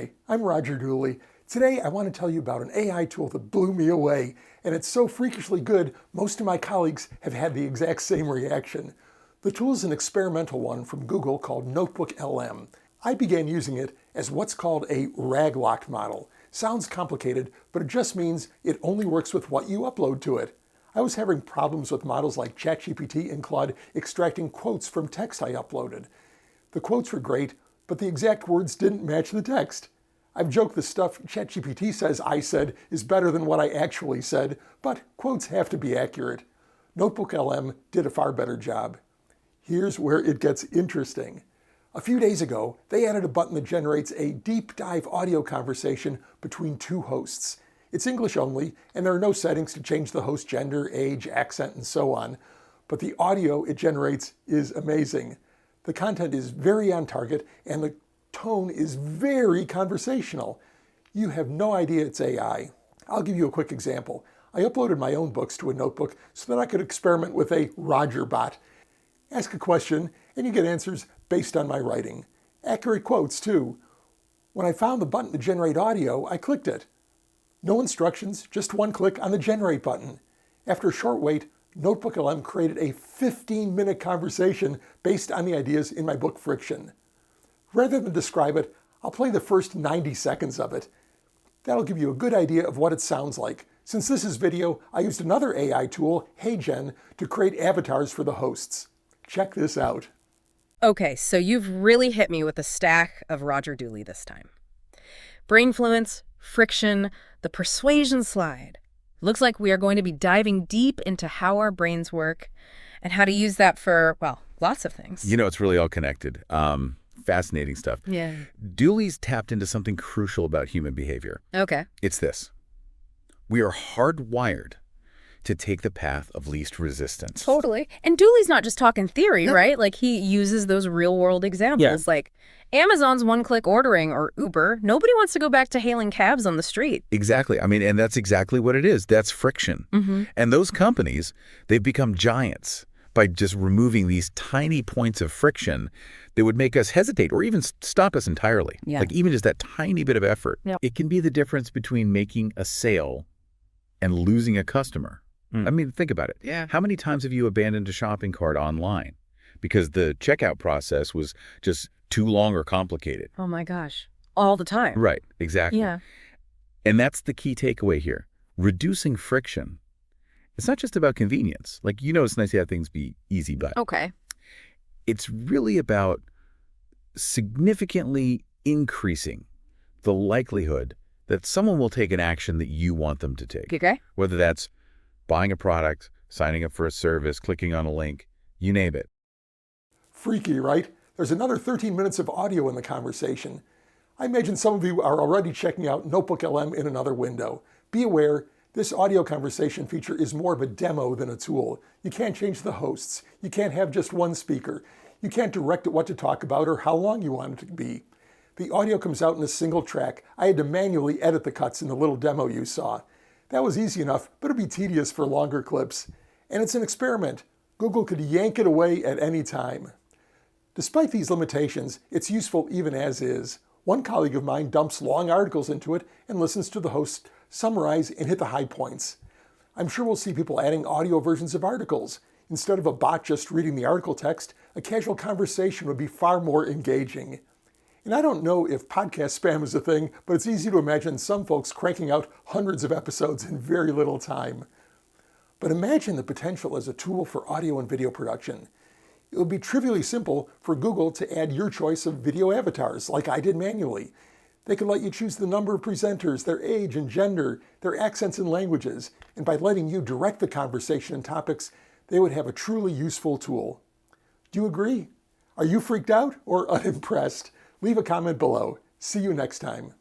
Hi, I'm Roger Dooley. Today I want to tell you about an AI tool that blew me away, and it's so freakishly good, most of my colleagues have had the exact same reaction. The tool is an experimental one from Google called NotebookLM. I began using it as what's called a RAG-locked model. Sounds complicated, but it just means it only works with what you upload to it. I was having problems with models like ChatGPT and Claude extracting quotes from text I uploaded. The quotes were great, but the exact words didn't match the text. I've joked the stuff ChatGPT says I said is better than what I actually said, but quotes have to be accurate. NotebookLM did a far better job. Here's where it gets interesting. A few days ago, they added a button that generates a deep dive audio conversation between two hosts. It's English only, and there are no settings to change the host gender, age, accent, and so on. But the audio it generates is amazing. The content is very on target, and the tone is very conversational. You have no idea it's AI. I'll give you a quick example. I uploaded my own books to a notebook so that I could experiment with a Roger bot. Ask a question, and you get answers based on my writing. Accurate quotes, too. When I found the button to generate audio, I clicked it. No instructions, just one click on the Generate button. After a short wait, NotebookLM created a 15-minute conversation based on the ideas in my book Friction. Rather than describe it, I'll play the first 90 seconds of it. That'll give you a good idea of what it sounds like. Since this is video, I used another AI tool, HeyGen, to create avatars for the hosts. Check this out. Okay, so you've really hit me with a stack of Roger Dooley this time. Brainfluence, friction, the persuasion slide. Looks like we are going to be diving deep into how our brains work and how to use that for, well, lots of things. You know, it's really all connected. Fascinating stuff. Yeah. Dooley's tapped into something crucial about human behavior. Okay. It's this. We are hardwired to take the path of least resistance. Totally. And Dooley's not just talking theory, right? Like, he uses those real-world examples, like Amazon's one-click ordering or Uber. Nobody wants to go back to hailing cabs on the street. Exactly. I mean, and that's exactly what it is. That's friction. And those companies, they've become giants by just removing these tiny points of friction that would make us hesitate or even stop us entirely. Like even just that tiny bit of effort. It can be the difference between making a sale and losing a customer. I mean, think about it. How many times have you abandoned a shopping cart online because the checkout process was just too long or complicated? Oh my gosh. All the time. Right. Exactly. Yeah. And that's the key takeaway here. Reducing friction. It's not just about convenience. Like, you know, it's nice to have things be easy, but it's really about significantly increasing the likelihood that someone will take an action that you want them to take. Okay. Whether that's buying a product, signing up for a service, clicking on a link, you name it. Freaky, right? There's another 13 minutes of audio in the conversation. I imagine some of you are already checking out NotebookLM in another window. Be aware, this audio conversation feature is more of a demo than a tool. You can't change the hosts. You can't have just one speaker. You can't direct it what to talk about or how long you want it to be. The audio comes out in a single track. I had to manually edit the cuts in the little demo you saw. That was easy enough, but it'd be tedious for longer clips. And it's an experiment. Google could yank it away at any time. Despite these limitations, it's useful even as is. One colleague of mine dumps long articles into it and listens to the host summarize and hit the high points. I'm sure we'll see people adding audio versions of articles. Instead of a bot just reading the article text, a casual conversation would be far more engaging. And I don't know if podcast spam is a thing, but it's easy to imagine some folks cranking out hundreds of episodes in very little time. But imagine the potential as a tool for audio and video production. It would be trivially simple for Google to add your choice of video avatars, like I did manually. They could let you choose the number of presenters, their age and gender, their accents and languages, and by letting you direct the conversation and topics, they would have a truly useful tool. Do you agree? Are you freaked out or unimpressed? Leave a comment below. See you next time.